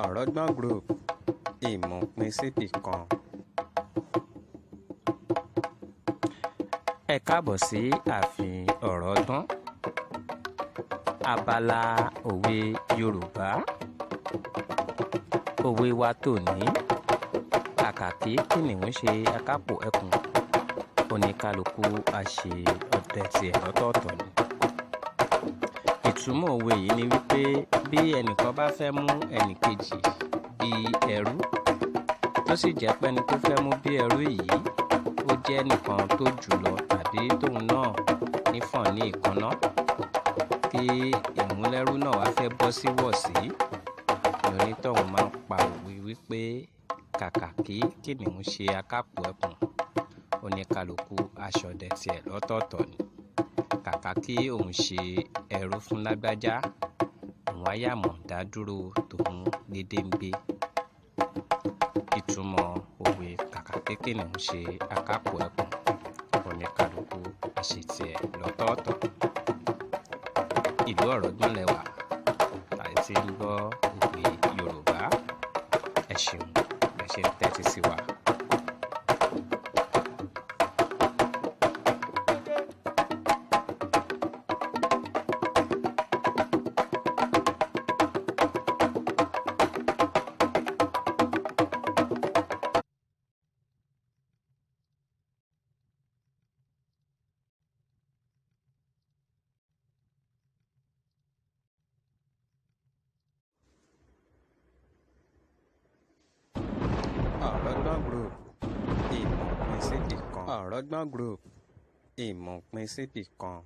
Ọ̀rọ̀gbọ́n Group ìmọ̀ pín síbì kan. Ẹ káàbọ̀ sí ààfin Ọ̀rọ̀gbọ́n, abala òwe Yorùbá. Òwe wa tòní: kàkà kí kìnìún ṣe akápò ẹkùn, oníkálukú á ṣe ọdẹ tiẹ̀ lọ́tọ̀ọ̀tọ̀ ni. Ìtumọ̀ òwe yìí ni wípé bí ẹnìkan bá fẹ́ mú ẹnìkejì bí ẹrú, tó sì jẹ́ pé ẹni tó fẹ́ mú bí ẹrú yìí ó jẹ́ ẹnìkan tó jùlọ tàbí tóun náà nífọ̀n ní ìkànnà, kí ìmúlẹ́rú náà wá fẹ́ bọ́ sí wọ̀sí, onítọ̀hún máa ń pa òwe wípé kàkà kí kìnìún ṣe akápò ẹkùn, oníkálukú á ṣọdẹ tiẹ̀ lọ́tọ̀ọ̀tọ̀ ni. Kàkà kí òun ṣe ẹrú fún lágbájá, òun á yàmọ̀ dá dúró tòun gédéǹgbé. Ìtumọ̀ òwe kàkà kí kìnìún ṣe akápò ẹkùn, oníkálukú á ṣe tiẹ̀ lọ́tọ̀ọ̀tọ̀. Ìlú Ọ̀rọ̀gbọ́n lẹwà láì tí ń gbọ́ òwe Yorùbá. Ẹ ṣeun bẹ́ẹ̀ ṣe ń tẹ́tí sí wa. Ọ̀rọ̀gbọ́n Group ìmọ̀ pín síbì kan. Ọ̀rọ̀gbọ́n Group ìmọ̀ pín síbì kan.